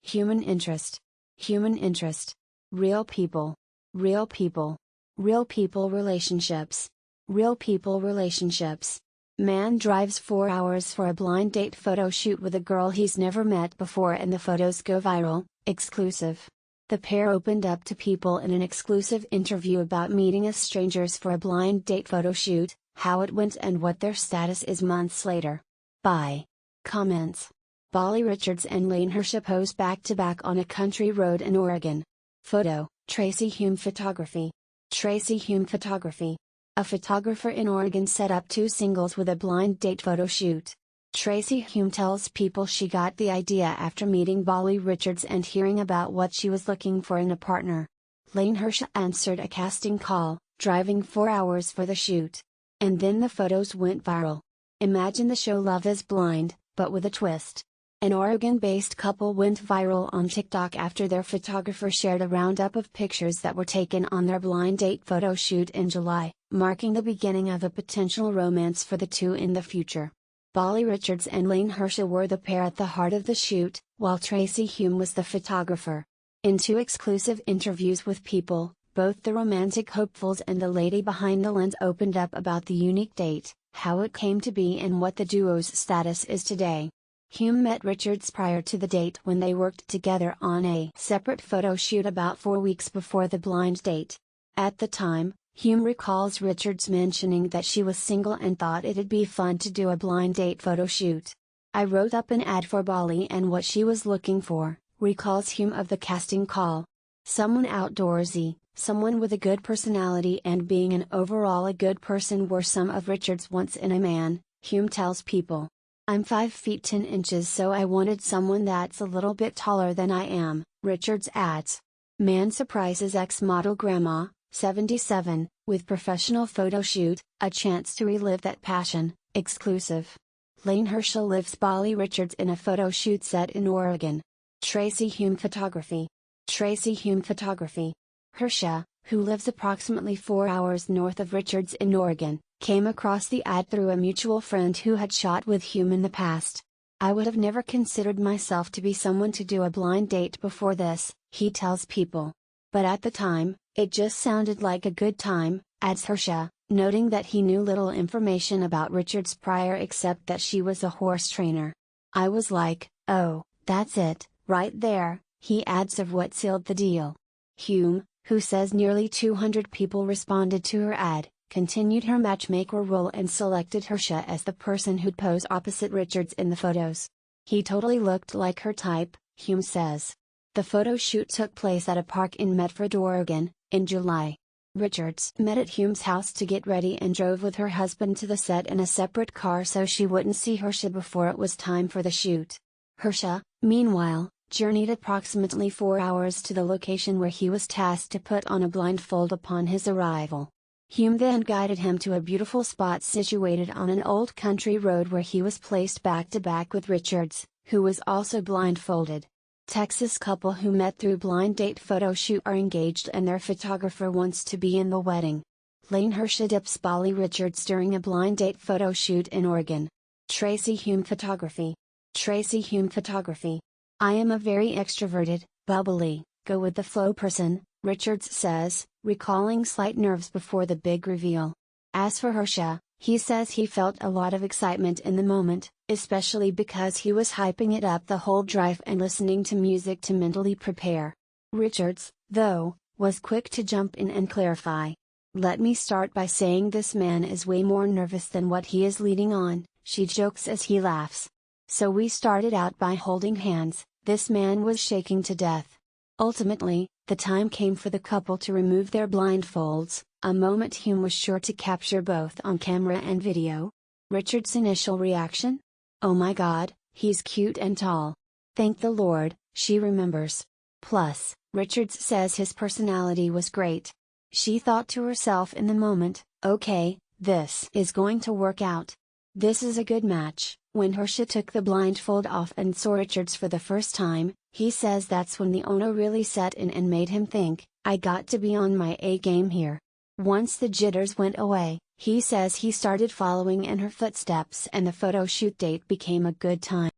Human interest. Human interest. Real people. Real people. Real people relationships. Real people relationships. Man drives 4 hours for a blind date photo shoot with a girl he's never met before and the photos go viral. Exclusive. The pair opened up to people in an exclusive interview about meeting as strangers for a blind date photo shoot, how it went and what their status is months later. Bye. Comments. Bolly Richards and Lane Hersha pose back to back on a country road in Oregon. Photo, Tracy Hume Photography. Tracy Hume Photography. A photographer in Oregon set up two singles with a blind date photo shoot. Tracy Hume tells people she got the idea after meeting Bolly Richards and hearing about what she was looking for in a partner. Lane Hersha answered a casting call, driving 4 hours for the shoot. And then the photos went viral. Imagine the show Love is Blind, but with a twist. An Oregon-based couple went viral on TikTok after their photographer shared a roundup of pictures that were taken on their blind date photo shoot in July, marking the beginning of a potential romance for the two in the future. Bolly Richards and Lane Hersha were the pair at the heart of the shoot, while Tracy Hume was the photographer. In two exclusive interviews with People, both the romantic hopefuls and the lady behind the lens opened up about the unique date, how it came to be and what the duo's status is today. Hume met Richards prior to the date when they worked together on a separate photo shoot about 4 weeks before the blind date. At the time, Hume recalls Richards mentioning that she was single and thought it'd be fun to do a blind date photo shoot. I wrote up an ad for Bolly and what she was looking for, recalls Hume of the casting call. Someone outdoorsy, someone with a good personality and being an overall a good person were some of Richards' wants in a man, Hume tells People. I'm 5 feet 10 inches so I wanted someone that's a little bit taller than I am, Richards adds. Man surprises ex-model grandma, 77, with professional photo shoot, a chance to relive that passion. Exclusive. Lane Hersha lives Bolly Richards in a photo shoot set in Oregon. Tracy Hume Photography. Tracy Hume Photography. Hersha, who lives approximately 4 hours north of Richards in Oregon, came across the ad through a mutual friend who had shot with Hume in the past. I would have never considered myself to be someone to do a blind date before this, he tells People. But at the time, it just sounded like a good time, adds Hersha, noting that he knew little information about Richards prior except that she was a horse trainer. I was like, oh, that's it, right there, he adds of what sealed the deal. Hume, who says nearly 200 people responded to her ad, continued her matchmaker role and selected Hersha as the person who'd pose opposite Richards in the photos. He totally looked like her type, Hume says. The photo shoot took place at a park in Medford, Oregon, in July. Richards met at Hume's house to get ready and drove with her husband to the set in a separate car so she wouldn't see Hersha before it was time for the shoot. Hersha, meanwhile, journeyed approximately 4 hours to the location where he was tasked to put on a blindfold upon his arrival. Hume then guided him to a beautiful spot situated on an old country road where he was placed back to back with Richards, who was also blindfolded. Texas couple who met through blind date photo shoot are engaged and their photographer wants to be in the wedding. Lane Hersha dips Bolly Richards during a blind date photo shoot in Oregon. Tracy Hume Photography. Tracy Hume Photography. I am a very extroverted, bubbly, go with the flow person, Richards says, recalling slight nerves before the big reveal. As for Hersha, he says he felt a lot of excitement in the moment, especially because he was hyping it up the whole drive and listening to music to mentally prepare. Richards, though, was quick to jump in and clarify. Let me start by saying this man is way more nervous than what he is leading on, she jokes as he laughs. So we started out by holding hands, this man was shaking to death. Ultimately, the time came for the couple to remove their blindfolds, a moment Hume was sure to capture both on camera and video. Richard's initial reaction? Oh my god, he's cute and tall. Thank the Lord, she remembers. Plus, Richards says his personality was great. She thought to herself in the moment, okay, this is going to work out. This is a good match. When Hersha took the blindfold off and saw Richards for the first time, he says that's when the owner really set in and made him think, I got to be on my A game here. Once the jitters went away, he says he started following in her footsteps and the photo shoot date became a good time.